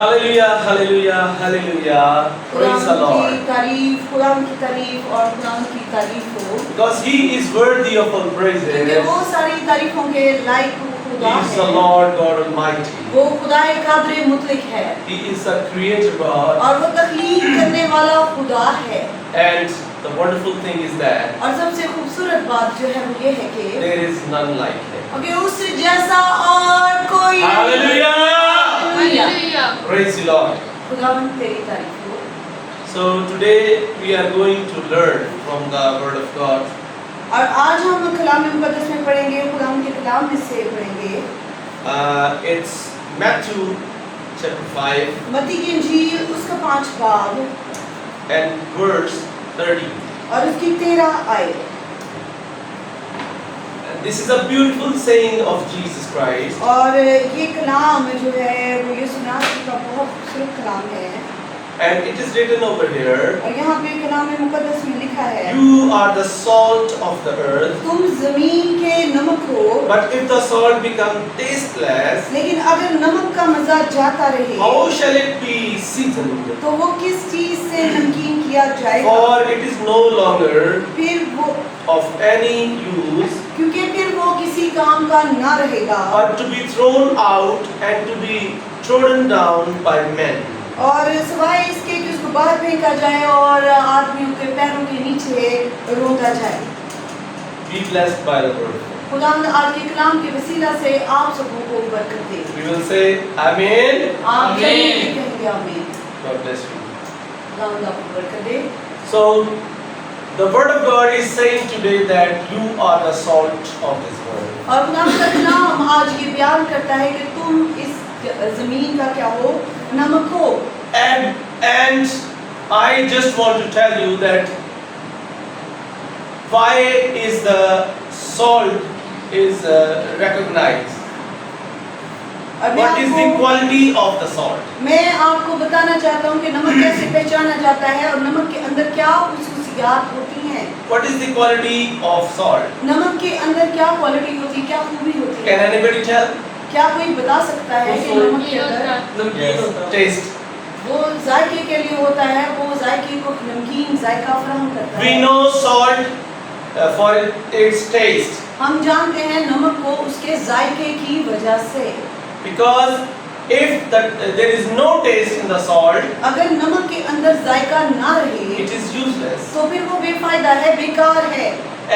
Hallelujah, hallelujah, hallelujah. Praise the Lord. खुदावंद की तारीफ और खुदावंद की तारीफ हो Because He is worthy of all praises. क्योंकि वो सारी तारीफों के लायक खुदा He is the है। Lord God Almighty. वो खुदाए कादरे मुतलक है He is the Creator God. और वो तख्लीक करने वाला खुदा है। And the wonderful thing is that और सबसे खूबसूरत बात जो है वो ये है कि there is none like Him. कि उस जैसा और कोई Hallelujah! Hallelujah. Praise the Lord. खुदावंद तेरी तारीफ हो। So today we are going to learn from the Word of God. और आज हम कलाम मुकद्दस में पढ़ेंगे, खुदावंद के कलाम में से पढ़ेंगे। It's Matthew chapter 5 मत्ती की इंजील उसका 5 बाब and verse 30. और उसकी 13 आयत। This is a beautiful saying of Jesus Christ. और ये कलाम जो है वो यीशु मसीह का बहुत खूबसूरत कलाम है। And it is written over here, और यहाँ पे कलाम मुकद्दस में लिखा है, you are the salt of the earth, तुम जमीन के नमक हो, but if the salt become tasteless, लेकिन अगर नमक का मजा जाता रहे, how shall it be seasoned? तो वो किस चीज से नमकीन किया जाएगा? For it is no longer फिर वो of any use, क्योंकि फिर वो किसी काम का ना रहेगा, but to be thrown out and to be trodden down by men. और सिवाय इसके कि उसको बाहर फेंका जाए और आदमियों के पैरों के नीचे रोंदा जाए। Be blessed by the word. खुदावंद आज के कलाम के वसीला से आप सबों को बरकत दे। We will say Amen. आमीन कहेंगे आमीन। God bless you. खुदावंद आपको बरकत दे। So the word of God is saying today that you are the salt of this world. और खुदावंद का कलाम आज ये बयान करता है कि तुम इस जमीन का क्या हो, नमक हो। And I just want to tell you that why is the salt is recognized? और What is the quality of the salt? मैं आपको बताना चाहता हूँ कि नमक कैसे पहचाना जाता है और नमक के अंदर क्या खुसूसियात होती हैं। What is the quality of salt? नमक के अंदर क्या क्वालिटी होती है, क्या खूबी होती है? Can anybody tell? क्या कोई बता सकता है कि नमक के अंदर Yes. Taste. वो जायके के लिए होता है, वो जायके को नमकीन जायका फराहम करता We है। know salt for its taste. हम जानते हैं नमक को उसके जायके की वजह से, Because if there is no taste in the salt, अगर नमक के अंदर जायका ना रहे it is useless. तो फिर वो बेफायदा है, बेकार है।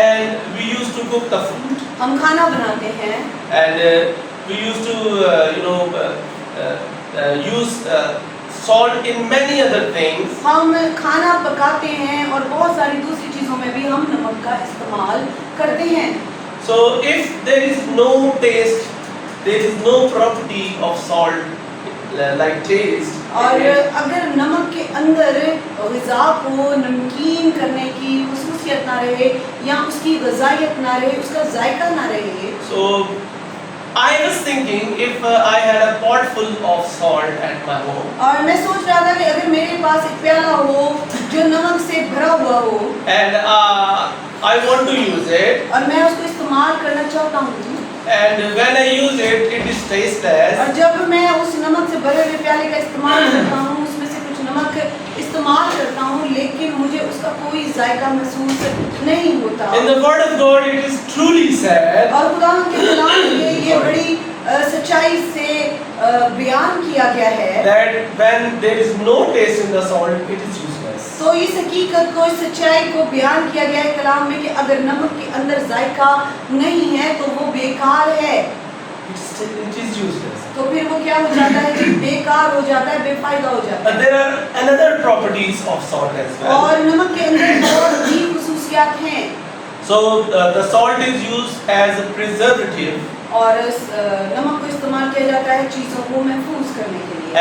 And we used to cook the food, हम खाना बनाते हैं and we used to use salt in many other things. हम खाना पकाते हैं और बहुत सारी दूसरी चीजों में भी हम नमक का इस्तेमाल करते हैं। So if there is no taste, there is no property of salt like taste. और अगर नमक के अंदर ग़िज़ा को नमकीन करने की खुसूसियत ना रहे या उसकी ग़िज़ाइयत ना रहे, उसका जायका ना रहे, So I was thinking if I had a pot full of salt at my home, और मैं सोच रहा था कि अगर मेरे पास एक प्याला हो जो नमक से भरा हुआ हो and I want to use it, और मैं उसको इस्तेमाल करना चाहता हूँ, and when I use it, it is tasteless. और जब मैं उस नमक से भरे हुए प्याले का इस्तेमाल करता हूँ, उसमें से कुछ नमक इस्तेमाल करता हूँ, लेकिन मुझे उसका कोई जायका महसूस नहीं होता। In the word of God, it is truly said और खुदावंद के कलाम में ये बड़ी सच्चाई से बयान किया गया है that when there is no taste in the salt, it is useless. तो इस हकीकत को, इस सच्चाई को बयान किया गया है कलाम में कि अगर नमक के अंदर जायका नहीं है तो वो बेकार है, It is useless. तो फिर वो क्या हो जाता है कि बेकार हो जाता है, बेफायदा हो जाता But है। there are another properties of salt as well. और नमक के अंदर और भी खुसूसियात हैं। So the salt is used as a preservative, और नमक को इस्तेमाल किया जाता है चीज़ों को महफूज करने के लिए।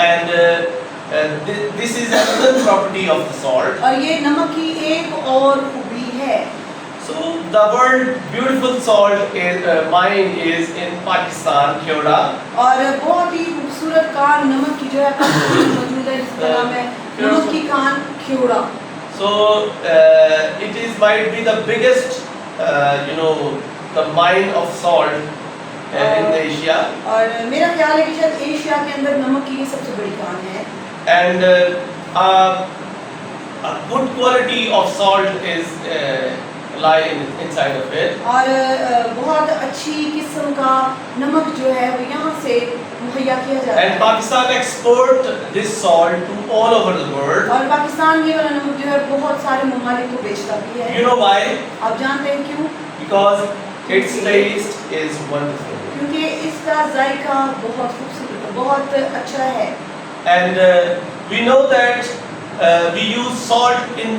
and this is another property of the salt. और ये नमक की एक और खूबी है। So the word beautiful salt is mine is in Pakistan, Kyoda. और बहुत ही खूबसूरत कान नमक की जो है पाकिस्तान में मौजूद है, जिसका नाम है नमक की कान ख्योड़ा। So it is might be the biggest the mine of salt in Asia, और मेरा ख्याल है कि शायद एशिया के अंदर नमक की ये सबसे बड़ी खान है। and a good quality of salt is inside of it. और बहुत अच्छी किस्म का नमक जो है वो यहाँ से मुहैया किया जाता And है। Pakistan export this salt to all over the world. और पाकिस्तान ये वाला नमक जो है बहुत सारे ममालिक को बेचता भी है। You know why? आप जानते हैं क्यों? Because its taste is wonderful. क्योंकि इसका जायका बहुत खूबसूरत है, बहुत अच्छा है। And we know that we use salt in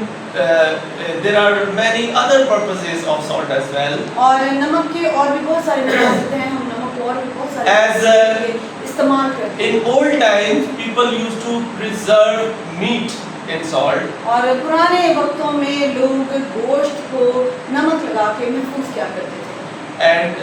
there are many other purposes of salt as well. और नमक के और भी बहुत सारे मकसद हैं, हम नमक को और भी बहुत सारे As, मकसद के लिए इस्तेमाल करते हैं। In old times, people used to preserve meat in salt. और पुराने वक्तों में लोग गोश्त को नमक लगा के महफूज किया करते थे। And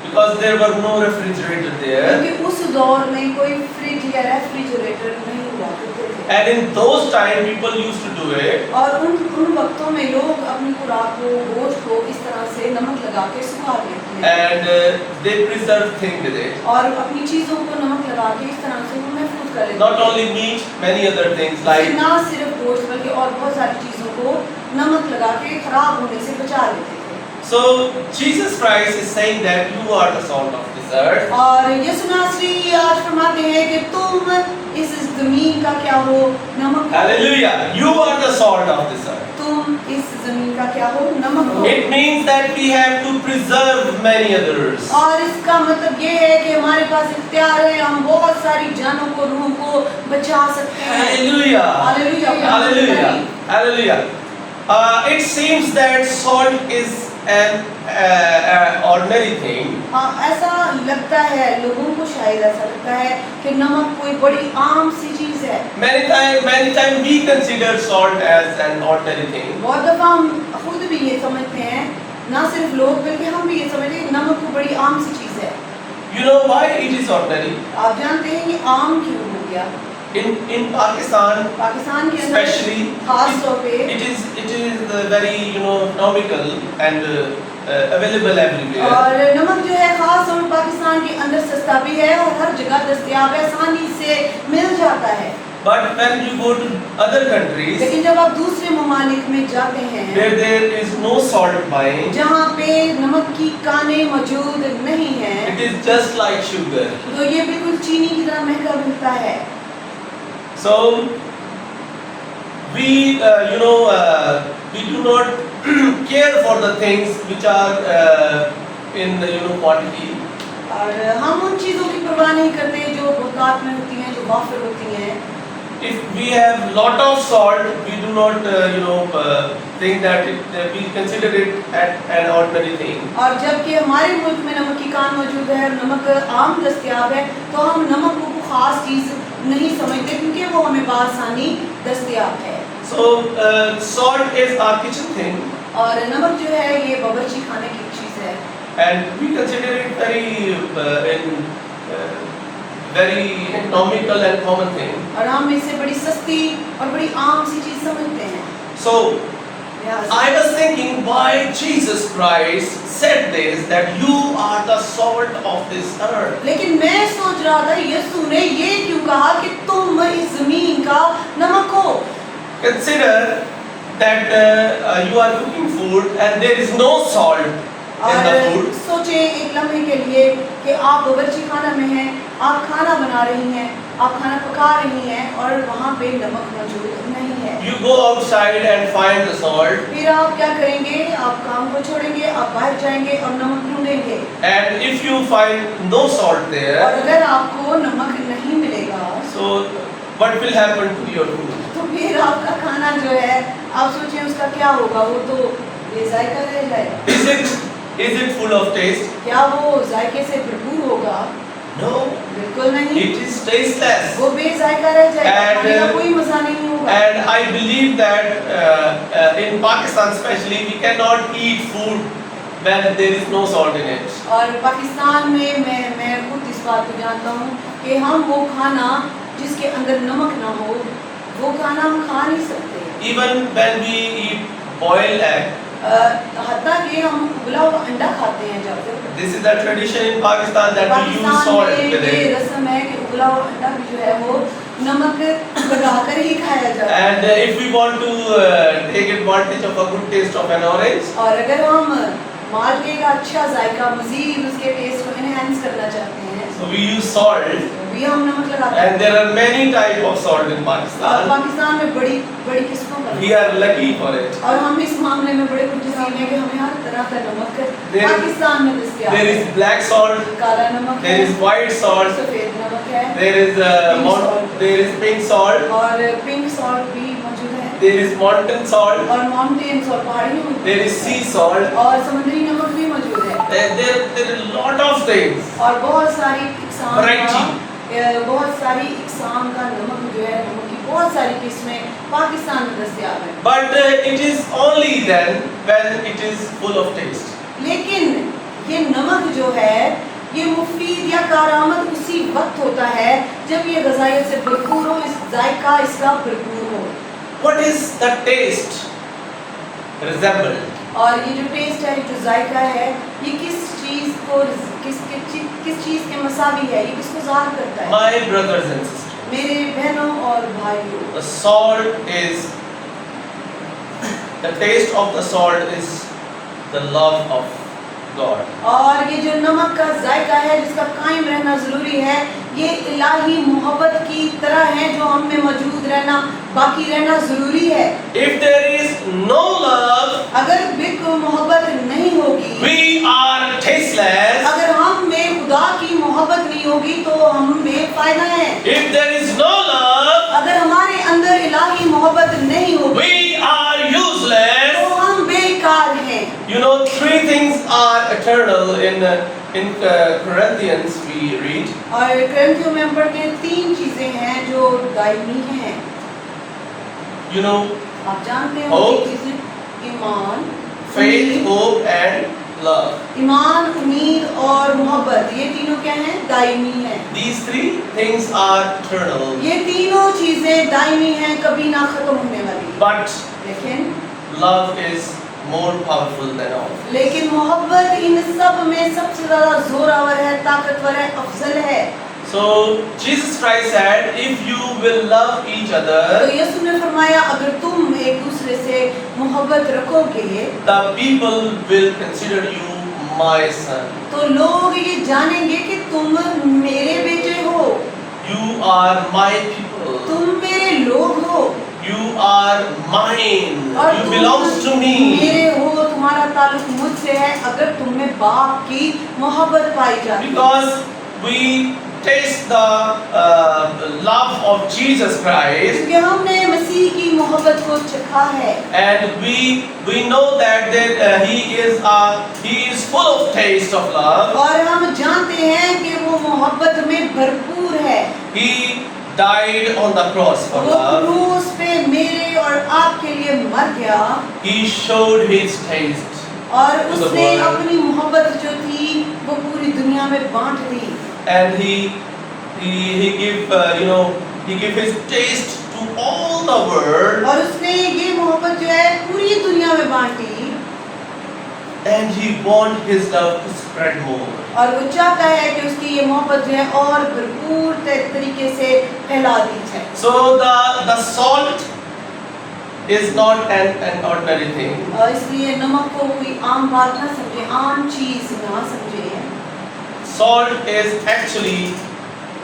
because there were no refrigerator there, क्योंकि उस दौर में कोई फ्रिज या रेफ्रिजरेटर नहीं हुआ करते थे। and in those time people used to do it. और उन वक्तों में लोग अपनी खुराक को, गोश्त को इस तरह से नमक लगा के सुखा लेते हैं। And they preserve things with it. और अपनी चीजों को नमक लगा के इस तरह से वो महफूज कर लेते Not हैं। only meat, many other things like ना सिर्फ गोश्त बल्कि और बहुत सारी चीजों को नमक लगा के खराब होने से बचा लेते थे। so. Jesus Christ is saying that you are the salt of this earth. और यीशु मसीह आज फरमाते हैं कि तुम इस जमीन का क्या हो, नमक हो। Hallelujah! You are the salt of this earth. तुम इस जमीन का क्या हो, नमक हो। It means that we have to preserve many others. और इसका मतलब ये है कि हमारे पास इख्तियार है, हम बहुत सारी जानों को, रूह को बचा सकते हैं। Hallelujah! Hallelujah! Hallelujah! Hallelujah! It seems that salt is an ordinary thing. हाँ, ऐसा लगता है, लोगों को शायद ऐसा लगता है कि नमक कोई बड़ी आम सी चीज है। Many time we consider salt as an ordinary thing. बहुत दफा हम खुद भी ये समझते हैं, ना सिर्फ लोग बल्कि हम भी ये समझते हैं कि नमक कोई बड़ी आम सी चीज है। You know why it is ordinary? आप जानते हैं ये आम क्यों हो गया? In Pakistan, पाकिस्तान के अंदर especially, खास तौर पे it is very economical and available everywhere. और नमक जो है खास तौर पे पाकिस्तान के अंदर सस्ता भी है और हर जगह दस्तयाब है, आसानी से मिल जाता है। But when you go to other countries लेकिन जब आप दूसरे ममालिक में जाते हैं where there is no salt mine, जहाँ पे नमक की कानें मौजूद नहीं हैं, it is just like sugar. तो ये बिल्कुल चीनी की तरह महंगा मिलता है। So we we do not care for the things which are in quantity. और हम उन चीज़ों की परवाह नहीं करते जो बहुतायत में होती हैं, जो वाफिर होती हैं। If we have lot of salt, we do not think that we consider it an ordinary thing. और जबकि हमारे मुल्क में नमक की कान मौजूद है और नमक आम दस्तयाब है, तो हम नमक को खास चीज़ नहीं समझते क्योंकि वो हमें बासानी दस्तयाब है। So salt is our kitchen thing, और नमक जो है ये बावर्ची खाने की चीज़ है। and we consider it very economical and common thing. और हम इसे बड़ी सस्ती और बड़ी आम सी चीज़ समझते हैं। So I was thinking why Jesus Christ said this, that you are the salt of this earth. लेकिन मैं सोच रहा था यीशु ने ये क्यों कहा कि तुम इस जमीन का नमक हो। Consider that you are cooking food and there is no salt in the और food. सोचे एक लम्हे के लिए कि आप बावर्ची खाना में हैं, आप खाना बना रही हैं, आप खाना पका रही हैं और वहाँ पे नमक मौजूद नहीं है। You go outside and find the salt, फिर आप क्या करेंगे? आप काम को छोड़ेंगे, आप बाहर जाएंगे और नमक ढूंढेंगे। and if you find no salt और there, अगर आपको नमक नहीं मिलेगा so what will happen to your food? तो फिर आपका खाना जो है, आप सोचें उसका क्या होगा? वो तो बेजायका रह जाएगा। Is it full of taste? क्या वो जायके से भरपूर होगा? No, बिल्कुल नहीं। it is tasteless. वो बेजायका रह जाएगा, And, खाने का कोई मजा नहीं होगा। And I believe that in Pakistan especially, we cannot eat food when there is no salt in it. और पाकिस्तान में मैं खुद इस बात को जानता हूँ कि हम वो खाना जिसके अंदर नमक ना हो, वो खाना हम खा नहीं सकते। Even when we eat boiled egg, हत्ता कि हम उबला हुआ अंडा खाते हैं जब This is the tradition in Pakistan that we use Pakistan salt में with ये it. रस्म है कि उबला हुआ अंडा भी जो है वो नमक लगाकर ही खाया जाता है। And if we want to take advantage of a good taste of an orange, और अगर हम मालके का अच्छा जायका मजीद उसके टेस्ट को एनहांस करना चाहते हैं so we use salt. तो भी हम नमक लगाते हैं। And there are many types of salt in और Pakistan. पाकिस्तान में बड़ी बड़ी किस्मों का We are lucky for it. और हम इस मामले में बड़े खुशनसीब हैं कि हमें हर तरह का नमक There- पाकिस्तान में दस्तयाब There है। is black salt, काला नमक है, there is white salt, सफेद नमक है, there is there is pink salt, और पिंक सॉल्ट भी मौजूद है, there is mountain salt, और माउंटेन्स और पहाड़ियों में there is sea salt. और समुद्री नमक भी मौजूद है। There are lot of things. और बहुत सारी इकसाम Variety. बहुत सारी इकसाम का नमक जो है नमक की बहुत सारी किस्में पाकिस्तान में दस्तयाब है। But it is only then when it is full of taste. लेकिन ये नमक जो है ये मुफीद या कारआमद उसी वक्त होता है जब ये ग़ज़ाइयत से भरपूर हो, इस जायका इसका भरपूर हो। What is the taste resemble? और ये जो टेस्ट है, जो जायका है, ये किस चीज़ को किस चीज़ के मसावी है, ये किसको ज़ाहिर करता है? My brothers and sisters, मेरे बहनों और भाइयों, the salt is the taste of the salt is the love of God. और ये जो नमक का जायका है जिसका कायम रहना ज़रूरी है, ये इलाही मोहब्बत की तरह है जो हम में मौजूद रहना, बाकी रहना ज़रूरी है। If there is no love, अगर बिक मोहब्बत नहीं होगी, we are tasteless. अगर हम में खुदा की मोहब्बत नहीं होगी तो हम बेफायदा हैं। If there is no love, अगर हमारे अंदर इलाही मोहब्बत नहीं होगी we are useless. तो हम बेकार हैं। You know, three things are eternal in Corinthians we read. और ग्रंथियों में हम पढ़ते हैं तीन चीजें हैं जो दायमी हैं। You know, आप जानते हैं Hope, वो चीजें? ईमान, faith, उम्मीद, hope and love. ईमान, उम्मीद और मोहब्बत, ये तीनों क्या हैं? दायमी हैं। These three things are eternal. ये तीनों चीजें दायमी हैं, कभी ना खत्म होने वाली। But लेकिन love is more powerful than all. लेकिन मोहब्बत इन सब में सबसे ज्यादा जोरावर है, ताकतवर है, अफजल है। So Jesus Christ said, if you will love each तो other, यीशु ने फरमाया अगर तुम एक दूसरे से मोहब्बत रखोगे the people will consider you my son. तो लोग ये जानेंगे कि तुम मेरे बेटे हो, You are my people. तुम मेरे लोग हो, You are mine. और You तुम belongs to me. मेरे हो, तुम्हारा ताल्लुक मुझसे है। अगर तुम में बाप की मोहब्बत पाई जाती है, Because we taste the love of Jesus Christ, क्योंकि हमने मसीह की मोहब्बत को चखा है and we know that he is full of taste of love. और हम जानते हैं कि वो मोहब्बत में भरपूर है। He died on the cross for वो love. क्रूस पे मेरे और आपके लिए मर गया He showed his taste. और To the उसने world. अपनी मोहब्बत जो थी वो पूरी दुनिया में बांट दी And he give his taste to all the world. और उसने ये मोहब्बत जो है पूरी दुनिया में बांटी And he want his love to spread more. और वो चाहता है कि उसकी ये मोहब्बत जो है और भरपूर तरीके से फैला दी जाए। So the salt is not an ordinary thing. और इसलिए नमक को कोई आम बात ना समझे, आम चीज ना समझे। Salt is actually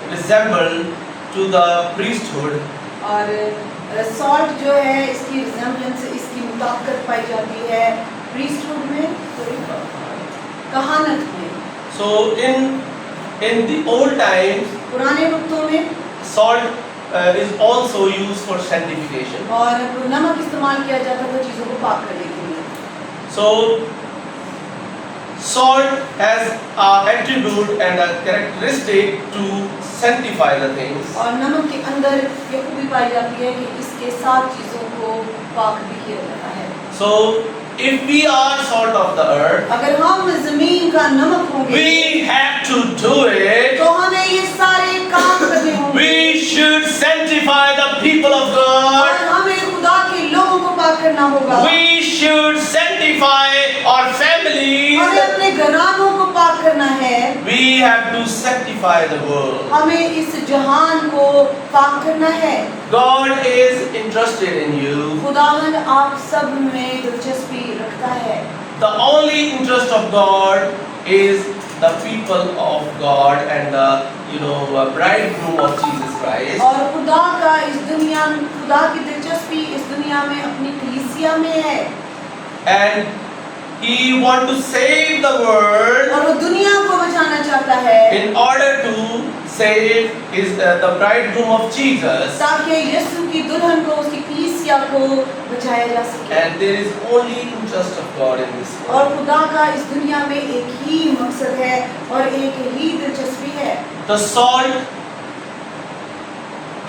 resembled to the priesthood. और सॉल्ट जो है इसकी रिजेम्बलेंस, इसकी मुताबिकत पाई जाती है प्रीस्टहुड में, कहानत में। So in the old times, पुराने वक्तों में salt is also used for sanctification. और नमक इस्तेमाल किया जाता था चीज़ों को पाक करने के लिए। So salt has an attribute and a characteristic to sanctify the things. और नमक के अंदर ये खूबी पाई जाती है कि इसके साथ चीज़ों को पाक भी किया जाता है। So if we are salt of the earth, अगर हम ज़मीन का नमक होंगे we have to do it. तो हमें ये सारे काम करने होंगे। We should sanctify the people of और God. हमें खुदा के लोगों को पाक करना होगा। We should sanctify have to sanctify the world. हमें इस जहान को पाक करना है। God is interested in you. खुदावन आप सब में दिलचस्पी रखता है। The only interest of God is the people of God and the bridegroom of Jesus Christ. और खुदा की दिलचस्पी इस दुनिया में अपनी कलीसिया में है। And He wants to save the world और वो दुनिया को बचाना चाहता है in order to save the bridegroom of Jesus. ताकि यीशु की दुल्हन को, उसकी कलीसिया को बचाया जा सके। And there is only interest of God in this और world. खुदा का इस दुनिया में एक ही मकसद है और एक ही दिलचस्पी है। The salt,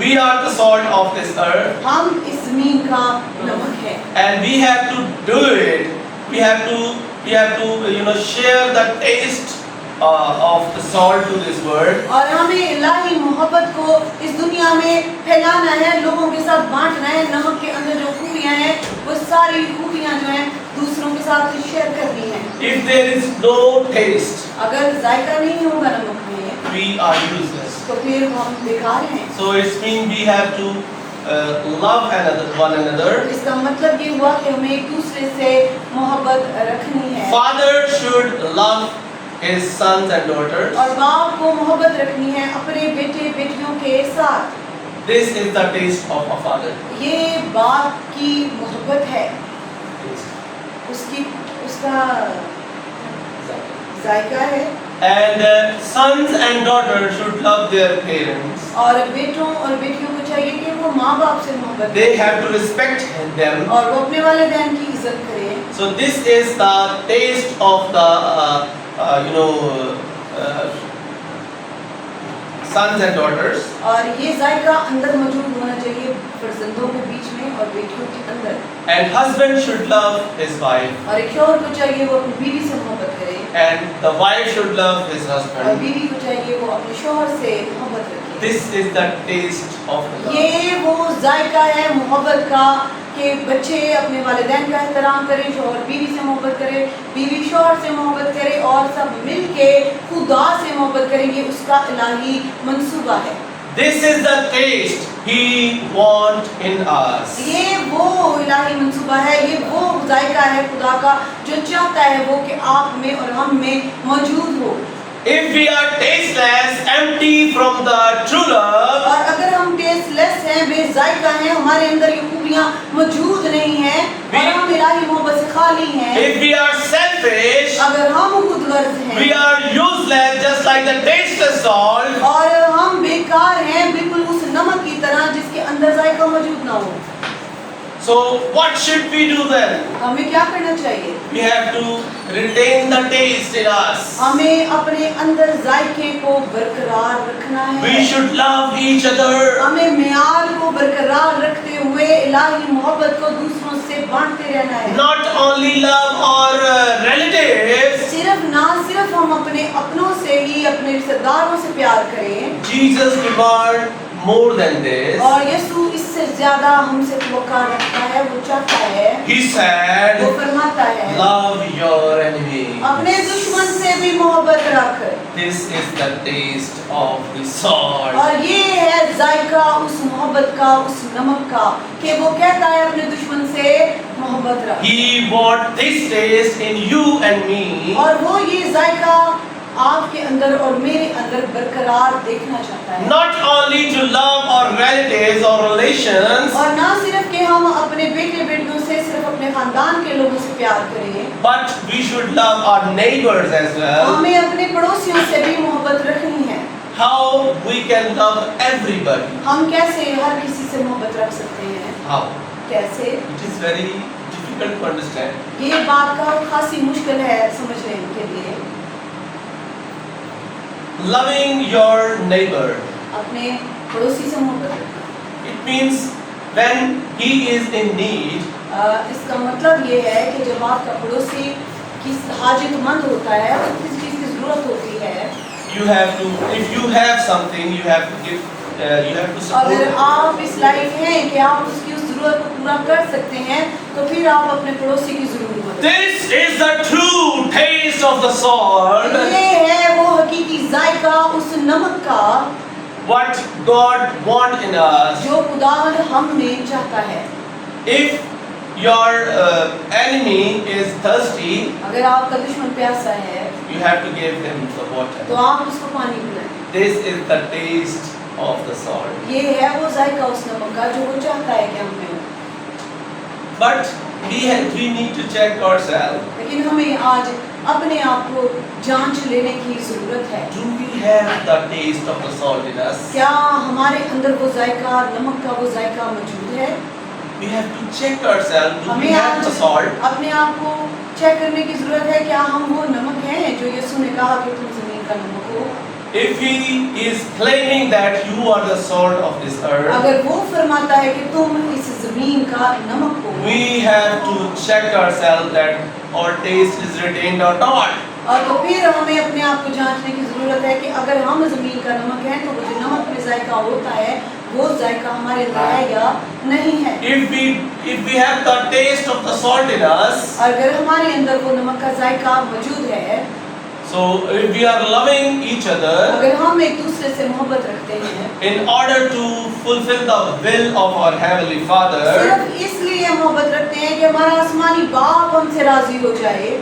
we are the salt of this earth, हम इस जमीन का नमक है and we have to do it. We have to share the taste of the salt to this world. और हमें इलाही मोहब्बत को इस दुनिया में फैलाना है, लोगों के साथ बांटना है। नमक के अंदर जो खूबियां हैं वो सारी खूबियां जो हैं दूसरों के साथ शेयर करनी है। If there is no taste, अगर जायका नहीं होगा नमक में we are useless. तो फिर हम बेकार हैं। So it means we have to love one another. इसका मतलब ये हुआ कि हमें एक दूसरे से मोहब्बत रखनी है Father should love his sons and daughters. और बाप को मोहब्बत रखनी है अपने बेटे बेटियों के साथ। This is the taste of a father. ये बाप की मोहब्बत है, उसका जायका है। And sons and daughters should love their parents. और बेटों और बेटियों को चाहिए कि वो माँ बाप से मोहब्बत They करें have to respect them. और वो अपने वालिदैन की इज्जत करें। So this is the taste of the sons and daughters. और ये जायका अंदर मौजूद होना चाहिए फर्जंदों के बीच में और बेटियों के अंदर। And husband should love his wife. और एक शौहर को चाहिए वो अपनी बीवी से मोहब्बत करे And the wife should love his और husband. बीवी को चाहिए वो अपने शौहर से मोहब्बत रखे। This is the taste of the love. ये वो जायका है मोहब्बत का कि बच्चे अपने वालिदैन का एहतराम करें, शौहर बीवी से मोहब्बत करे, बीवी शौहर से मोहब्बत करे और सब मिलके खुदा से मोहब्बत करेंगे। उसका इलाही मंसूबा है। This is the taste He wants in us. ये वो इलाही मंसूबा है, ये वो जायका है खुदा का जो चाहता है वो कि आप में और हम में मौजूद हो। If we are tasteless, empty from the true love, और अगर हम टेस्टलेस हैं, बेजायका हैं, हमारे अंदर ये खूबियां मौजूद नहीं हैं और हम इलाही मोहब्बत से खाली हैं, if we are selfish, अगर हम खुदगर्ज we हैं are useless, just like the tasteless salt, और हम बेकार हैं बिल्कुल उस नमक की तरह जिसके अंदर जायका मौजूद ना हो। so what should we do then? हमें क्या करना चाहिए? We have to retain the taste in us. हमें अपने अंदर जायके को बरकरार रखना है। We should love each other. हमें मियार को बरकरार रखते हुए इलाही मोहब्बत को दूसरों से बांटते रहना है। Not only love our relatives. सिर्फ हम अपने अपनों से ही अपने रिश्तेदारों से प्यार करें। Jesus demand more than this. और यीशु इससे ज्यादा हमसे तवक्का रखता है, वो चाहता है, He said, वो फरमाता है, love your enemy. अपने दुश्मन से भी मोहब्बत रख। This is the taste of the salt. और ये है जायका उस मोहब्बत का, उस नमक का कि वो कहता है अपने दुश्मन से मोहब्बत रख। He brought this taste in you and me. और वो ये जायका आपके अंदर और मेरे अंदर बरकरार देखना चाहता है। Not only to love our relatives or relations, और ना सिर्फ कि हम अपने बेटे बेटियों से, सिर्फ अपने खानदान के लोगों से प्यार करें, but we should love our neighbors as well. हमें अपने पड़ोसियों से भी मोहब्बत रखनी है। How we can love everybody? हम कैसे हर किसी से मोहब्बत रख सकते हैं? How? कैसे? It is very difficult to understand. ये बात का खासी मुश्किल है समझने के लिए। Loving your neighbor. अपने पड़ोसी से मोहब्बत रखना। It means when he is in need, इसका मतलब ये है कि जब आपका पड़ोसी की हाजतमंद होता है, किस चीज़ की ज़रूरत होती है, you have to, if you have something, you have to give, you have to support अगर it. आप इस लायक हैं कि आप उसकी उस ज़रूरत को पूरा कर सकते हैं, तो फिर आप अपने पड़ोसी की ज़रूर मदद करें। This is the true taste of the salt. ये है वो हकीकी जायका, उस नमक का what God wants in us. जो खुदावंद हम में चाहता है। If your enemy is thirsty, अगर आपका दुश्मन प्यासा है you have to give him the तो water. आप उसको पानी पिलाएं। This is the taste of the salt. ये है वो जायका उस नमक का जो वो चाहता है कि हम में हो। But we need to check ourselves. लेकिन हमें आज अपने आप को जांच लेने की जरूरत है। Do we have the taste of the salt in us? क्या हमारे अंदर वो जायका, नमक का वो जायका मौजूद है? We have to check ourselves. Do we हमें have आज the salt? अपने आप को चेक करने की जरूरत है, क्या हम वो नमक हैं जो यीशु ने कहा कि तुम जमीन का नमक हो। If he is claiming that you are the salt of this earth, अगर वो फरमाता है कि तुम इस जमीन का नमक हो, we have to check ourselves that our taste is retained or not. और तो फिर हमें अपने आप को जांचने की जरूरत है कि अगर हम जमीन का नमक हैं तो वो जो नमक में जायका होता है वो जायका हमारे अंदर है या नहीं है। If we have the taste of the salt in us, अगर हमारे अंदर वो नमक का जायका मौजूद है, so if we are loving each other अगर हम एक दूसरे से मोहब्बत रखते हैं, in order to fulfill the will of our heavenly Father, सिर्फ इसलिए मोहब्बत रखते हैं कि हमारा आसमानी बाप हमसे राजी हो जाए,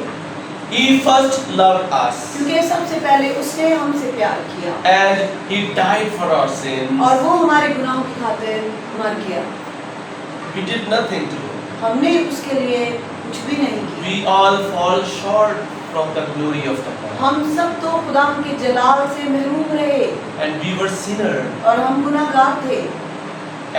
He first loved us क्योंकि सबसे पहले उसने हमसे प्यार किया and He died for our sins. और वो हमारे गुनाहों की खातिर मर गया। We did nothing to Him. हमने उसके लिए कुछ भी नहीं किया। We all fall short from the glory of the Lord. हम सब तो खुदा के जलाल से महरूम रहे And we were sinners. और हम गुनाहगार थे,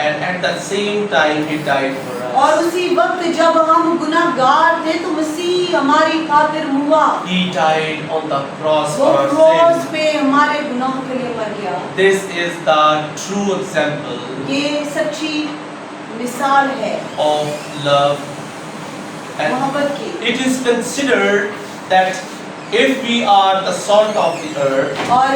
And at the same time He died for और us. उसी वक्त जब हम गुनाहगार थे तो मसीह हमारी खातिर मुआ, He died on the cross वो for our क्रॉस sins. पे हमारे गुनाहों के लिए मर गया। This is the true example ये सच्ची मिसाल है of love. And मोहब्बत की। it is considered that if we are the salt of the earth, और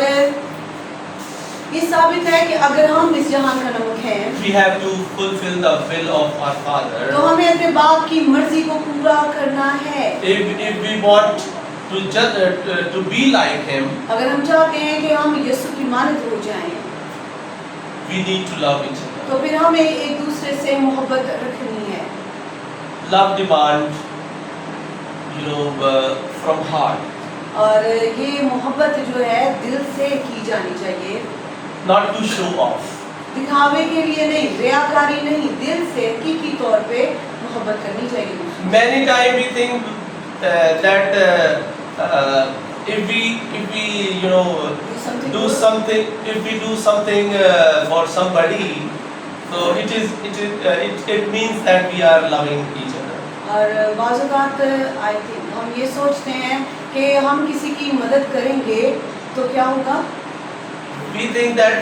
ये साबित है कि अगर हम इस जहान का नमक हैं we have to fulfill the will of our Father. तो हमें अपने बाप की मर्जी को पूरा करना है। If we want to be like Him, अगर हम चाहते हैं कि हम यीशु की मानद हो जाएं, we need to love each other. तो फिर हमें एक दूसरे से मोहब्बत रखनी है। Love demand, from heart, और ये मोहब्बत जो है दिल से की जानी चाहिए, not to show off. दिखावे के लिए नहीं, रियाकारी नहीं, दिल से हकीकी तौर पे मोहब्बत करनी चाहिए। Many times we think that if we do something, if we do something for somebody, so it means that we are loving each other. और बाज़ औक़ात आई थिंक हम ये सोचते हैं कि हम किसी की मदद करेंगे तो क्या होगा? We think that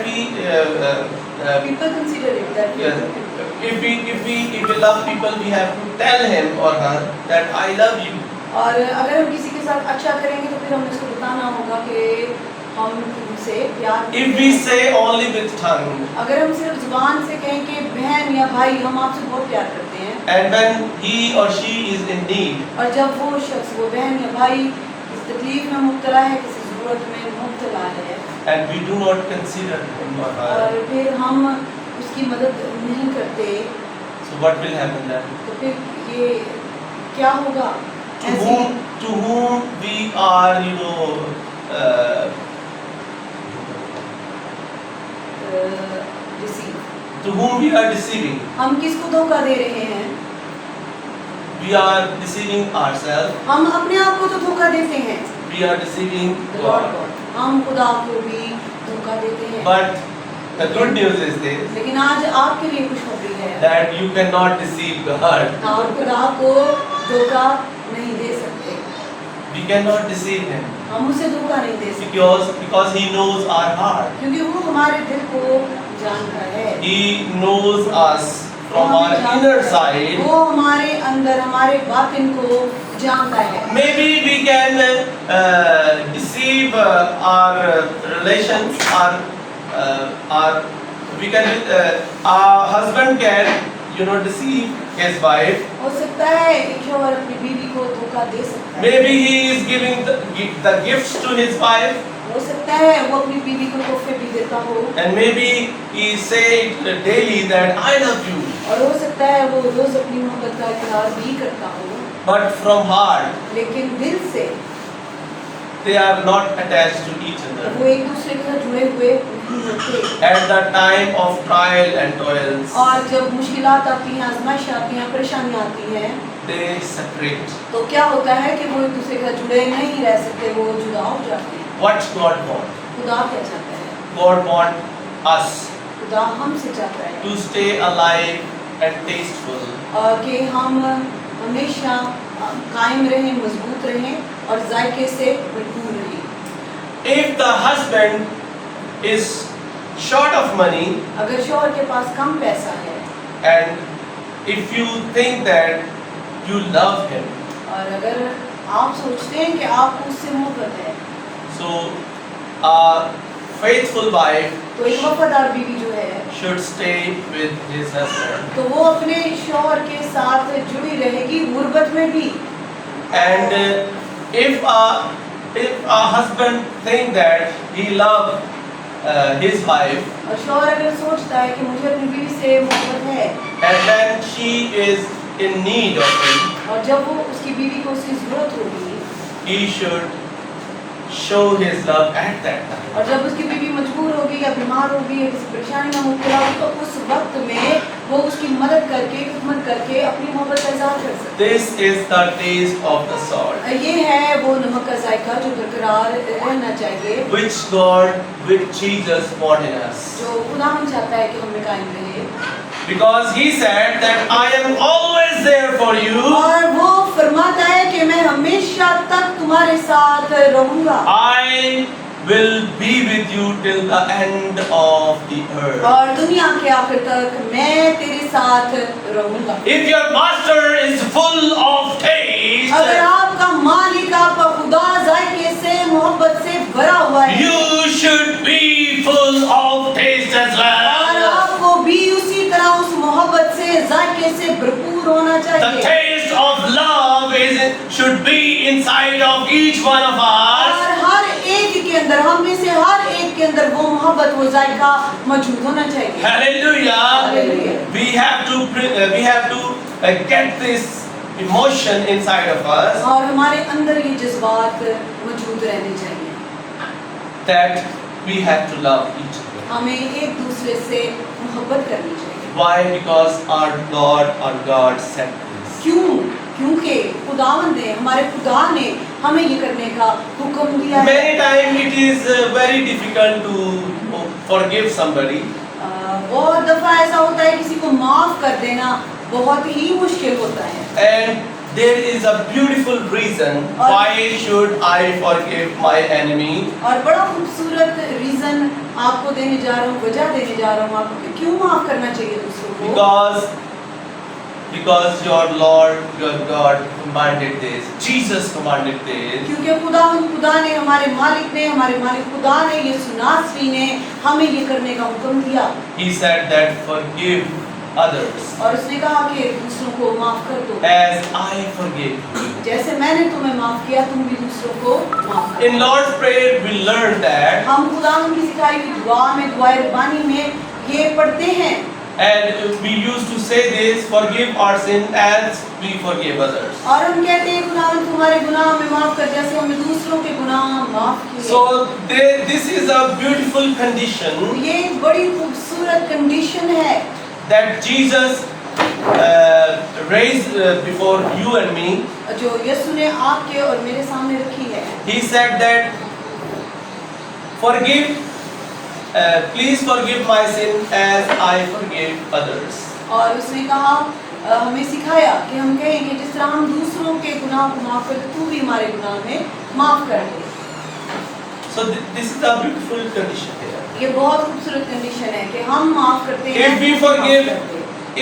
People consider it that yes, if we love people, we have to tell him or her that I love you. और अगर हम किसी के साथ अच्छा करेंगे तो फिर हमें उसको बताना होगा कि हम तुमसे प्यार करते If we हैं। say only with tongue, अगर हम सिर्फ जुबान से कहें कि बहन या भाई हम आपसे बहुत प्यार करते हैं, and when he or she is in need, और जब वो शख्स, वो बहन या भाई किसी तकलीफ में मुब्तला है, किसी ज़रूरत में मुब्तला है, and we do not consider him or her, और फिर हम उसकी मदद नहीं करते, so what will happen then? तो फिर ये क्या होगा? To whom we are, receive, to whom we are deceiving. हम किसको धोखा दे रहे हैं? We are deceiving ourselves. हम अपने आप को तो धोखा देते हैं, We are deceiving Lord God. God, हम खुदा को भी धोखा देते हैं। But the good news is this, लेकिन आज आपके लिए खुशखबरी है, that you cannot deceive God. आप खुदा को धोखा नहीं दे सकते, We cannot deceive Him हम उसे धोखा नहीं दे सकते, because He knows our heart. क्योंकि वो हमारे दिल को जानता है, He knows us वो from हमें our जानता inner है, side. वो हमारे अंदर हमारे बातिन को जानता है। Maybe we can deceive our relations, our husband can deceive his wife. हो सकता है एक शौहर अपनी बीवी को धोखा दे सकता है। Maybe he is giving the gifts to his wife. हो सकता है वो अपनी बीवी को तोहफे भी देता हो, and maybe he say it daily that I love you, और हो सकता है वो रोज अपनी मोहब्बत का इकरार भी करता हो, but from heart लेकिन दिल से they are not attached to each other. वो एक दूसरे के साथ जुड़े हुए नहीं होते। At the time of trial and toils, और जब मुश्किलात आती हैं, आजमाइश आती हैं, परेशानियाँ आती हैं, they separate. तो क्या होता है कि वो एक दूसरे के साथ जुड़े नहीं रह सकते, वो जुदा हो जाते हैं। What God wants? खुदा क्या चाहता है? God wants us खुदा हमसे चाहता है to stay alive and tasteful, कि हम हमेशा कायम रहें, मजबूत रहें और जायके से भरपूर रहें। If the husband is short of money, अगर शौहर के पास कम पैसा है and if you think that you love him, और अगर आप सोचते हैं कि आपको उससे मोहब्बत है, so a faithful wife तो एक वफादार बीवी जो है should stay with his husband. तो वो अपने शौहर के साथ जुड़ी रहेगी, गुर्बत में भी। And if a husband think that he love his wife, और शौहर अगर सोचता है कि मुझे अपनी बीवी से मोहब्बत है, and then she is in need of him, और जब वो उसकी बीवी को उसकी जरूरत होगी, he should show his love at that time. और जब उसकी बीवी मजबूर होगी या बीमार होगी या किसी परेशानी में मुब्तला होगी, तो उस वक्त में वो उसकी मदद करके, खिदमत करके अपनी मोहब्बत का इज़हार कर सकते हैं। This is the taste of the salt, ये है वो नमक का जायका जो बरकरार रहना चाहिए, which God, which Jesus wanted us. जो खुदा हम चाहता है कि हम में कायम रहे। Because he said that I am always there for you. और वो फरमाता है कि मैं हमेशा तक तुम्हारे साथ रहूंगा, I will be with you till the end of the earth. और दुनिया के आखिर तक मैं तेरे साथ रहूंगा। If your master is full of taste, अगर आपका मालिक आपका खुदा जायके से, मोहब्बत से भरा हुआ है, you should be full of taste as और well. आपको भी उसी तरह उस मोहब्बत से, जायके से भरपूर होना The चाहिए। taste of love should be inside of each one of us. और हर एक के अंदर, हम में से हर एक के अंदर वो मोहब्बत, वो जायका मौजूद होना चाहिए। Hallelujah. Hallelujah. We have to get this emotion inside of us, और हमारे अंदर ये जज्बात मौजूद रहने चाहिए। that we have to love each other. हमें एक दूसरे से मोहब्बत करनी चाहिए। Why? Because our God said this. क्यों? क्योंकि खुदावंद ने, हमारे खुदा ने हमें ये करने का हुक्म दिया है। Many times it is very difficult to forgive somebody, बहुत दफा ऐसा होता है किसी को माफ कर देना बहुत ही मुश्किल होता है। and there is a beautiful reason why should I forgive my enemy. और बड़ा खूबसूरत रीजन आपको देने जा रहा हूँ, वजह देने जा रहा हूँ आपको कि क्यों माफ करना चाहिए दूसरों को। Because your Lord, your God commanded this. Jesus commanded this. क्योंकि खुदा ने, हमारे मालिक खुदा ने, यीशु नासरी ने हमें ये करने का हुक्म दिया। He said that forgive others और उसने कहा कि दूसरों को माफ कर दो, as I forgive you. जैसे मैंने तुम्हें माफ किया तुम भी दूसरों को माफ करो। In Lord's Prayer we learn that, हम खुदा की सिखाई हुई दुआ में, दुआए रब्बानी में ये पढ़ते हैं, and we used to say this, forgive our sin as we forgive others. और हम कहते हैं खुदा तुम्हारे गुनाह हमें माफ कर जैसे हमने दूसरों के गुनाह माफ किए। So this is a beautiful condition ये एक बड़ी खूबसूरत कंडीशन है that Jesus raised before you and me. जो यीशु ने आपके और मेरे सामने रखी है। He said that forgive, please forgive my sin as I forgive others. और उसने कहा हमें सिखाया कि हम कहेंगे जिस तरह हम दूसरों के गुनाह को माफ करते तू भी हमारे गुनाह में माफ कर दे। So this is a beautiful condition here. ये बहुत खूबसूरत कंडीशन है कि हम माफ करते हैं। If we forgive,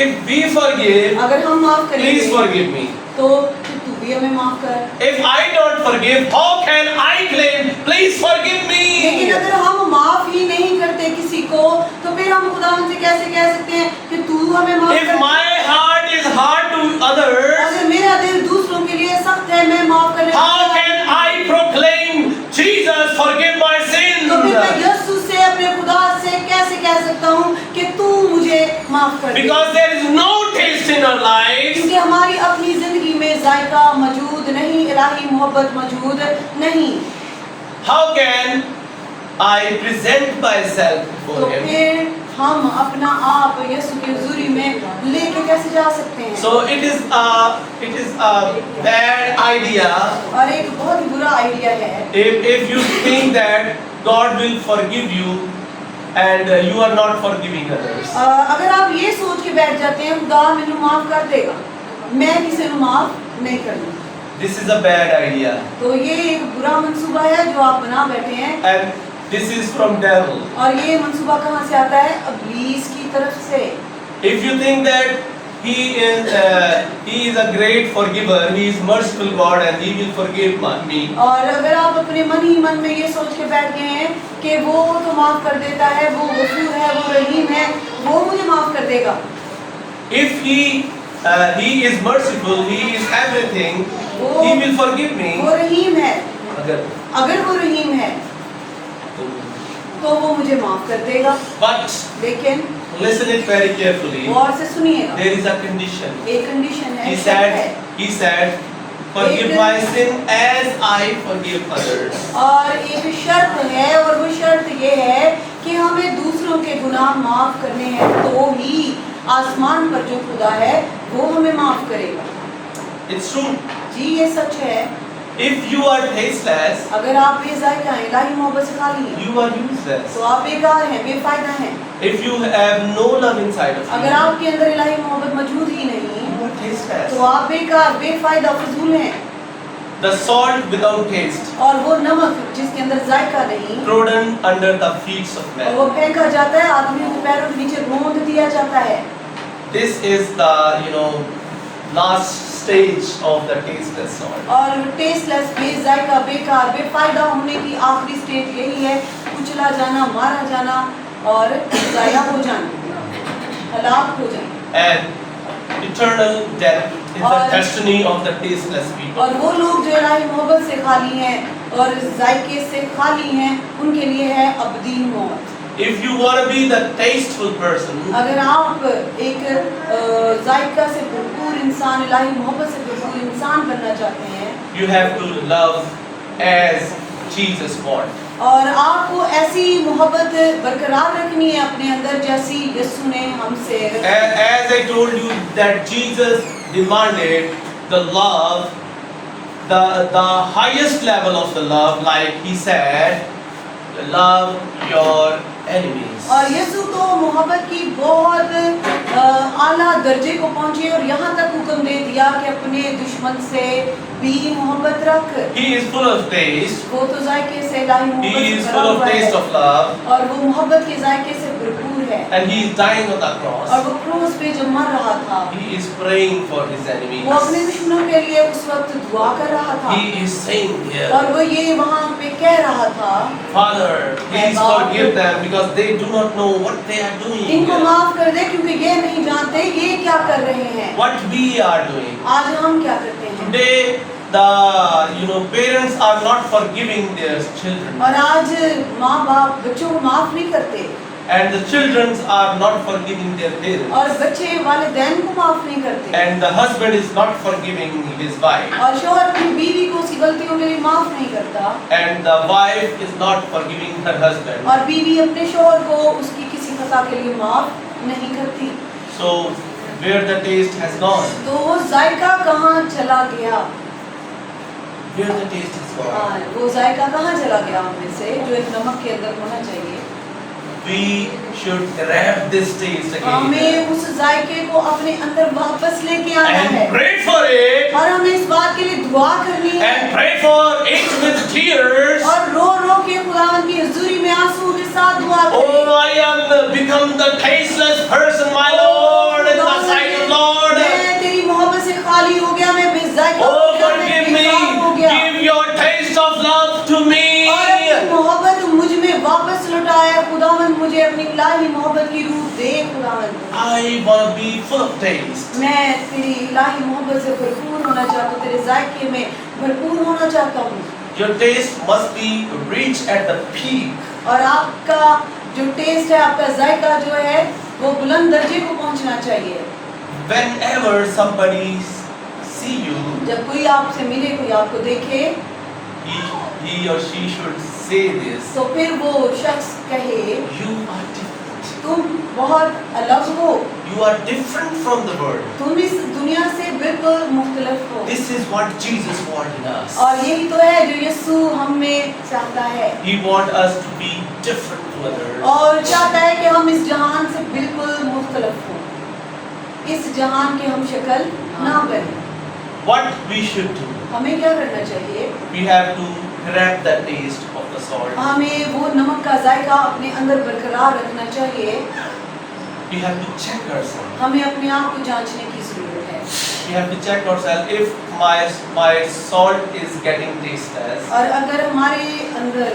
if we forgive, अगर हम माफ करेंगे please forgive me. तो फिर तू भी हमें माफ कर। If I don't forgive, how can I claim, please forgive me? लेकिन अगर हम माफ ही नहीं करते किसी को तो फिर हम खुदा से कैसे कह सकते हैं कि तू हमें माफ If कर। my heart is hard to others, अगर मेरा दिल दूसरों के लिए सख्त है, मैं माफ करने how can I proclaim, Jesus forgive my sin? जायका मौजूद नहीं, इलाही मोहब्बत मौजूद नहीं। how can I present myself तो before Him? फिर हम अपना आप यीशु की हुजूरी में लेके कैसे जा सकते हैं? So it is a bad idea और एक बहुत ही बुरा आइडिया है if you think that God will forgive you and you are not forgiving others. अगर आप ये सोच के बैठ जाते हैं खुदा मैनू माफ कर देगा, मैं किसी को माफ नहीं करूँगा, This is a bad idea, तो ये एक बुरा मंसूबा है जो आप बना बैठे हैं। and this is from devil. और ये मंसूबा कहाँ से आता है? इब्लीस की तरफ से। If you think that he is a great forgiver, he is merciful God and he will forgive me. और अगर आप अपने मन ही मन में ये सोच के बैठ गए हैं कि वो तो माफ कर देता है, वो गफूर है, वो रहीम है, वो मुझे माफ कर देगा। If he is merciful, he is everything, he will forgive me. वो रहीम है, अगर वो रहीम है तो वो मुझे माफ कर देगा। But लेकिन listen it very carefully. गौर से सुनिएगा, There is a condition. एक कंडीशन है, He said, forgive my sin as I forgive others. और एक शर्त है, और वो शर्त ये है कि हमें दूसरों के गुनाह माफ करने हैं तो ही आसमान पर जो खुदा है वो हमें माफ करेगा। It's true. जी ये सच है। If you are tasteless, अगर आप बेजायका हैं, इलाही मोहब्बत से खाली हैं, you are useless. तो आप बेकार हैं, बेफायदा हैं। If you have no love inside of अगर you, आपके अंदर इलाही मोहब्बत मौजूद ही नहीं you are tasteless. तो आप बेकार, बेफायदा, फजूल हैं। The salt without taste, और वो नमक जिसके अंदर जायका नहीं, trodden under the feet of और वो men. फेंका जाता है, आदमियों के पैरों के नीचे रोंद दिया जाता है। This is the last stage of the tasteless salt. और टेस्टलेस, बेजायका, बेकार, बेफायदा होने की आखिरी स्टेज यही है, कुचला जाना, मारा जाना और जाया हो जाना, हलाक हो जाना। And eternal death is the और- destiny of the tasteless people. और वो लोग जो इलाही मोहब्बत से खाली हैं और जायके से खाली हैं, उनके लिए है अबदी मौत। If you want to be the tasteful person, अगर आप एक जायका से भरपूर इंसान, इलाही मोहब्बत से भरपूर इंसान बनना चाहते हैं, you have to love as Jesus wants. और आपको ऐसी मोहब्बत बरकरार रखनी है अपने अंदर जैसी यीशु ने हमसे रखी। As I told you that Jesus demanded the love, the highest level of the love, like he said, love your enemies. और यीशु तो मोहब्बत की बहुत आला दर्जे को पहुंचे और यहाँ तक हुक्म दे दिया कि अपने दुश्मन से भी मोहब्बत रख। He is full of taste. वो तो जायके से इलाही He मोहब्बत is से full भरा of हुआ है taste of love, और वो मोहब्बत के जायके से भरपूर है। and he is dying on the और cross. वो क्रूस पे जब मर रहा था, He is praying for his वो enemies. अपने दुश्मनों के लिए उस वक्त दुआ कर रहा था He is saying here, और वो ये वहाँ पे कह रहा था, Father, please forgive them because they do not know what they are doing. इनको माफ कर दे क्योंकि ये नहीं जानते ये क्या कर रहे हैं। What we are doing. आज हम क्या करते हैं? Today, the parents are not forgiving their children, और आज माँ बाप बच्चों को माफ नहीं करते and the children are not forgiving their parents, और बच्चे वालिदैन को माफ नहीं करते and the husband is not forgiving his wife, और शौहर अपनी बीवी को उसकी गलतियों के लिए माफ नहीं करता and the wife is not forgiving her husband. और बीवी अपने शौहर को उसकी किसी खता के लिए माफ नहीं करती। So, where the taste has gone? तो वो जायका कहाँ चला गया? Where the taste has gone? वो जायका कहाँ चला गया हमें से जो एक नमक के अंदर होना चाहिए? We should grab this taste again हमें उस जायके को अपने अंदर वापस लेके आना है and pray for it, और हमें इस बात के लिए दुआ करनी है and pray for it with tears. और रो रो के खुदावंद की हुजूरी में आंसू के साथ दुआ करें। Oh, I am become the tasteless person, my Lord, in the sight of Lord. मैं तेरी मोहब्बत से खाली हो गया, मैं बेजायका हो Oh, गया, मैं forgive me. बेकार हो गया Give your taste of love to me. और अपनी मोहब्बत मुझ में वापस लौटाया खुदावंद, मुझे अपनी इलाही मोहब्बत की रूह दे खुदावंद। I want to be full of taste. मैं तेरी इलाही मोहब्बत से भरपूर होना चाहता हूँ, तेरे जायके में भरपूर होना चाहता हूँ। Your taste must be reached at the peak. और आपका जो टेस्ट है, आपका जायका जो है वो बुलंद दर्जे को पहुंचना चाहिए। Whenever somebody see you, जब कोई आपसे मिले, कोई आपको देखे, he or she should say this. तो फिर वो शख्स कहे, You are different. तुम बहुत अलग हो, You are different from the world. तुम इस दुनिया से बिल्कुल मुख्तलिफ हो। This is what Jesus wants in us. और यही तो है जो यीशु हम में चाहता है, He wants us to be different to others. और चाहता है कि हम इस जहान से बिल्कुल मुख्तलिफ हो, इस जहान की हम शक्ल ना बने। What we should do? हमें क्या करना चाहिए? We have to grab the taste of the salt. हमें वो नमक का जायका अपने अंदर बरकरार रखना चाहिए। We have to check ourselves. हमें अपने आप को जांचने की जरूरत है। We have to check ourselves if my salt is getting tasteless. और अगर हमारे अंदर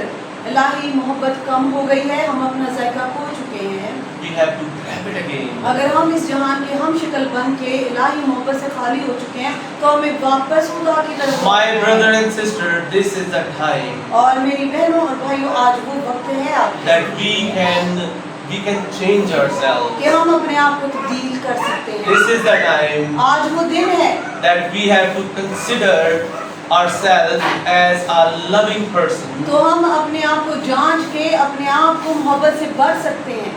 इलाही मोहब्बत कम हो गई है, हम अपना जायका खो चुके हैं, We have to grab it again. अगर हम इस जहान के हम शक्ल बन के इलाही मोहब्बत से खाली हो चुके हैं, तो हमें वापस खुदा की तरफ। My brother and sister, this is the time और मेरी बहनों और भाइयों, आज वो वक्त है आप that we can change ourselves. कि हम अपने आप को तब्दील कर सकते हैं। This is the time आज वो दिन है that we have to consider ourselves as a loving person. तो हम अपने आप को जांच के अपने आप को मोहब्बत से भर सकते हैं।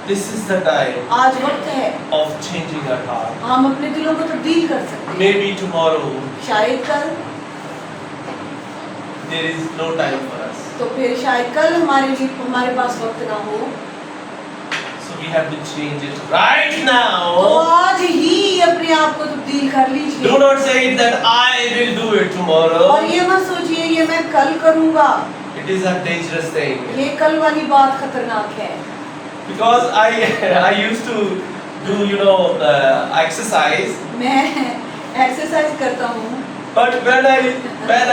This is the time आज वक्त है of changing our heart. हम अपने दिलों को तब्दील कर सकते हैं। Maybe tomorrow शायद कल, there is no time for us. तो फिर शायद कल हमारे पास वक्त ना हो, So we have to change it right तो now. आज ही अपने आप को तब्दील कर Do लीजिए। not say that I will do it tomorrow. और ये मत सोचिए ये मैं कल करूँगा, It is a dangerous thing. ये कल वाली बात खतरनाक है। Because I used to do exercise. मैं एक्सरसाइज करता हूँ, But when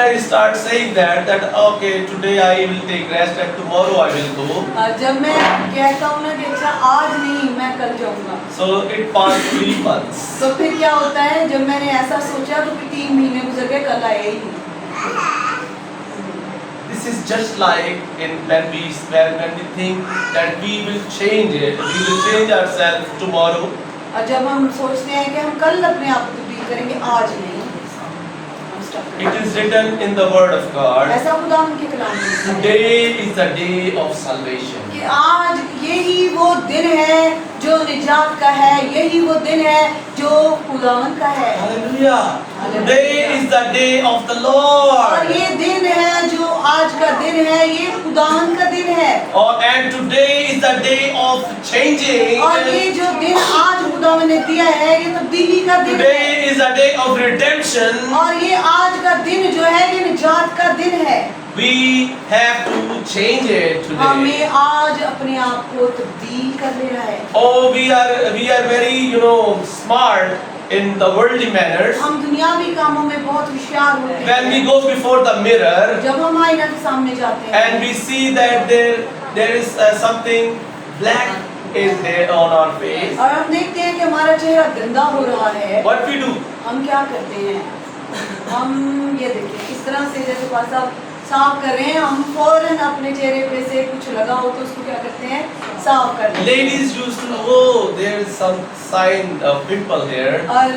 I start saying that okay, today I will take rest and tomorrow I will go. और जब मैं कहता हूँ ना कि अच्छा आज नहीं मैं कल जाऊँगा, So it passed 3 months. तो फिर क्या होता है, जब मैंने ऐसा सोचा तो फिर 3 महीने गुजर गए, कल आया ही नहीं। This is just like when we think that we will change it, we will change ourselves tomorrow. और जब हम सोचते हैं कि हम कल अपने आप को तब्दील करेंगे, आज नहीं, हम स्टॉप It करेंगे। is written in the Word of God. ऐसा खुदा उनके कलाम में लिखा है Today is the day of salvation. कि आज यही वो दिन है जो निजात का है, यही वो दिन है जो खुदावंद का है। Hallelujah. Hallelujah. Today is the day of the और Lord. ये दिन है जो आज का दिन है, ये खुदावंद का दिन है। And today is the day of changing. और ये जो दिन आज खुदावंद ने दिया है, ये तब्दीली का दिन है। Today is the day of redemption. और ये आज का दिन जो है, ये निजात का दिन है। We have to change it today. हमें आज अपने आप को तब्दील कर लेना है। Oh, we are very smart in the worldly manners. हम दुनियावी कामों में बहुत होशियार होते When we हैं। go before the mirror जब हम आईना के सामने जाते हैं and we see that there is something black is there on our face, और हम देखते हैं कि हमारा चेहरा गंदा हो रहा है, what we do? हम क्या करते हैं? हम ये देखिए किस तरह से जैसे पास आप साफ कर रहे हैं, हम फौरन अपने चेहरे पे से कुछ लगा हो तो उसको क्या करते हैं, साफ कर देते हैं। Ladies used to know, oh, there is some sign of pimple here. और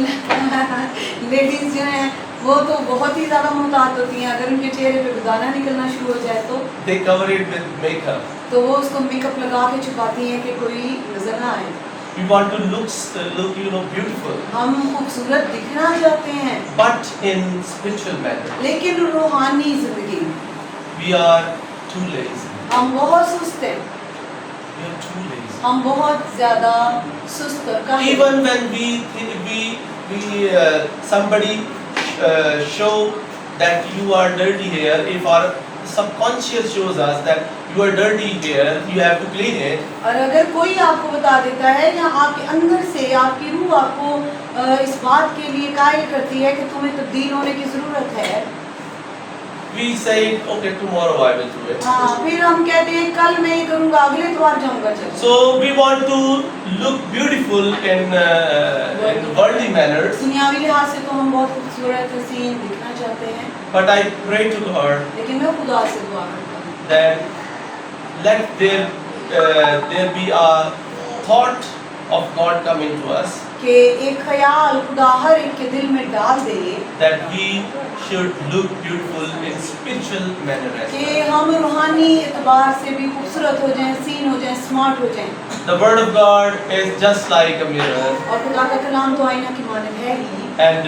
लेडीज जो हैं वो तो बहुत ही ज़्यादा मुहतात होती हैं, अगर उनके चेहरे पे दाना निकलना शुरू हो जाए तो They cover it with makeup. वो उसको मेकअप लगा के छुपाती हैं कि कोई नजर ना आए। We want to look beautiful, हम खूबसूरत दिखना चाहते हैं, but in spiritual manner, लेकिन रूहानी जिंदगी we are too lazy. हम बहुत सुस्त हैं, We are too lazy. हम बहुत ज़्यादा सुस्त और काहिल। Even when somebody show that you are dirty here, if our subconscious shows us that you are dirty here, you have to clean it. और अगर कोई आपको बता देता है या आपके अंदर से आपकी रूह आपको इस बात के लिए कायल करती है कि तुम्हें तब्दील होने की ज़रूरत है, We say, okay, tomorrow I will do it. हाँ, फिर हम कहते हैं कल मैं ये करूँगा, अगले इतवार जाऊँगा। चलो So we want to look beautiful in worldly manners, दुनियावी लिहाज से तो हम बहुत खूबसूरत हसीन दिखना चाहते हैं, but I pray to God लेकिन मैं खुदा से दुआ करता हूँ that let there be a thought of God come into us. कि एक ख्याल खुदा हर एक के दिल में डाल दे that we should look beautiful in spiritual manner as कि well. हम रूहानी एतबार से भी खूबसूरत हो जाएं, सीन हो जाएं, स्मार्ट हो जाएं। The word of God is just like a mirror, और खुदा का कलाम तो आईना की मानद है ही। and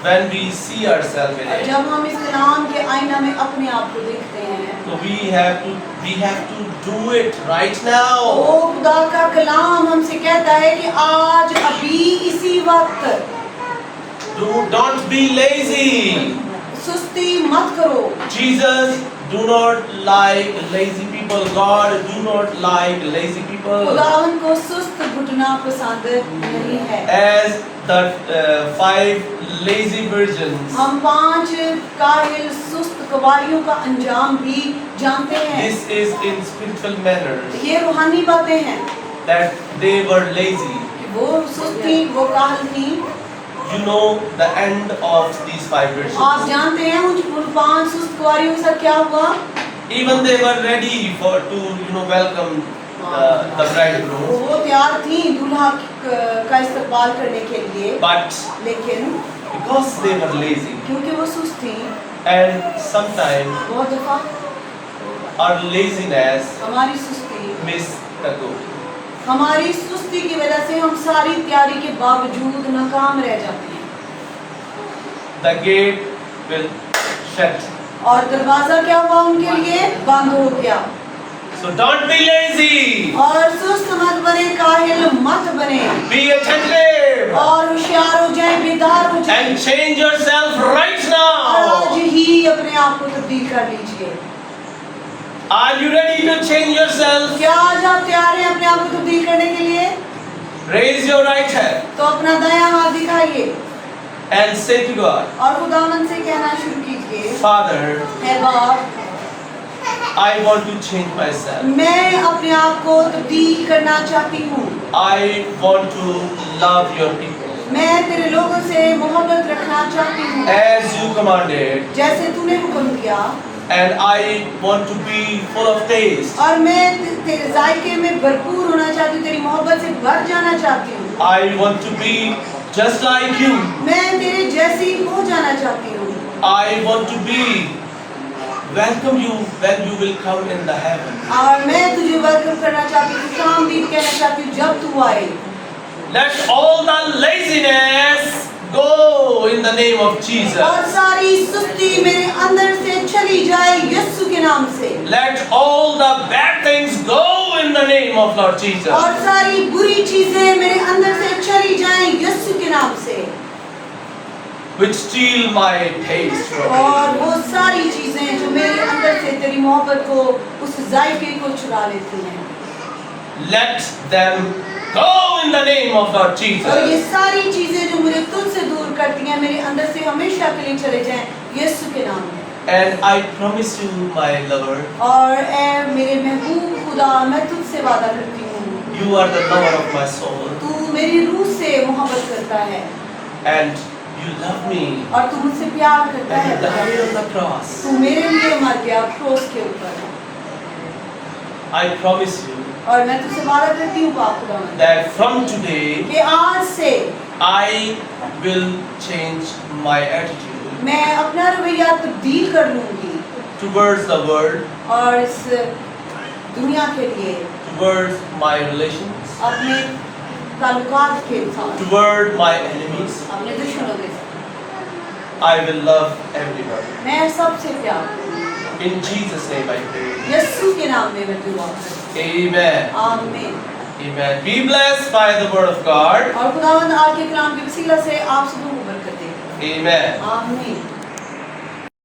when we see ourselves in और it, जब हम इस कलाम के आईना में अपने आप को देखते हैं so we have to do it right now. तो खुदा का कलाम हमसे कहता है कि आज अभी इसी वक्त Don't be lazy. सुस्ती मत करो। Jesus do not like lazy people. God do not like lazy people. खुदावन को सुस्त घुटना पसंद नहीं है। As the 5 lazy virgins, हम 5 काहिल सुस्त कवारियों का अंजाम भी जानते हैं। this is in spiritual manner ये रूहानी बातें हैं। that they were lazy. वो सुस्त थी, वो काहिल थी। You know the end of these 5 virgins. आप जानते हैं उन 5 सुस्त कवारियों के साथ क्या हुआ? Even they were ready to welcome the bridegroom, वो तैयार थी दूल्हा का इस्तकबाल करने के लिए, but लेकिन because they were lazy, क्योंकि वो सुस्त थी, and sometimes बहुत दफा our laziness हमारी सुस्ती miss the goal. हमारी सुस्ती की वजह से हम सारी तैयारी के बावजूद नाकाम रह जाते हैं। The gate will shut. और दरवाजा क्या हुआ उनके लिए? बंद हो गया। So don't be lazy. और सुस्त मत बने, काहिल मत बने, Be attentive और होशियार हो जाए, बेदार हो जाए, and change yourself right और आज now. ही अपने आप को तब्दील कर लीजिए। Are you ready to change yourself? क्या आज आप तैयार हैं अपने आप को तब्दील करने के लिए? Raise your right hand तो अपना दायां हाथ दिखाइए and say to God, और खुदावंद से कहना शुरू कीजिए, Father, हे बाप, I want to change myself. मैं अपने आप को तब्दील करना चाहती हूँ। I want to love your people मैं तेरे लोगों से मोहब्बत रखना चाहती हूँ as you commanded, जैसे तूने हुक्म दिया, and I want to be full of taste. और मैं तेरे जायके में भरपूर होना चाहती हूँ, तेरी मोहब्बत से भर जाना चाहती हूँ। I want to be just like you. मैं तेरे जैसी हो जाना चाहती हूँ। I want to be welcome you when you will come in the heaven. और मैं तुझे वेलकम करना चाहती हूँ, खुशामदीद कहना चाहती हूँ जब तू आए। Let all the laziness go in the name of Jesus. और सारी सुस्ती मेरे अंदर से चली जाए यीशु के नाम से। Let all the bad things go in the name of Lord Jesus. और सारी बुरी चीजें मेरे अंदर से चली जाएं यीशु के नाम से। Which steal my taste from और you. वो सारी चीजें जो मेरे अंदर से तेरी मोहब्बत को, उस जायके को चुरा लेती हैं। Let them go in the name of Lord और Jesus. ये सारी चीजें जो मुझे तुझसे दूर करती हैं मेरे अंदर से हमेशा के लिए चले जाएं यीशु के नाम में। And I promise you, my lover, और ऐ मेरे महबूब खुदा, मैं तुझसे वादा करती हूँ, you are the lover of my soul, तू मेरी रूह से मोहब्बत करता है and you love me. और तू मुझसे प्यार करता And you है। died on the cross. तू मेरे लिए मर गया क्रोस के ऊपर। I promise you और मैं तुझसे वादा करती हूँ बाप खुदावंद that from today कि आज से I will change my attitude मैं अपना रवैया तब्दील कर लूंगी towards the world, और इस दुनिया के लिए, towards my relations, अपने ताल्लुकात के साथ, toward my enemies. अपने दुश्मनों के साथ I will love everyone. मैं सबसे प्यार करूंगी। In Jesus' name I pray. यीशु के नाम में मैं दुआ करती Amen. हूँ। आमीन। Amen. Be blessed by the word of God. और खुदावंद आज के कलाम के वसीला से आप सबको को बरकत दे। Amen. आमीन।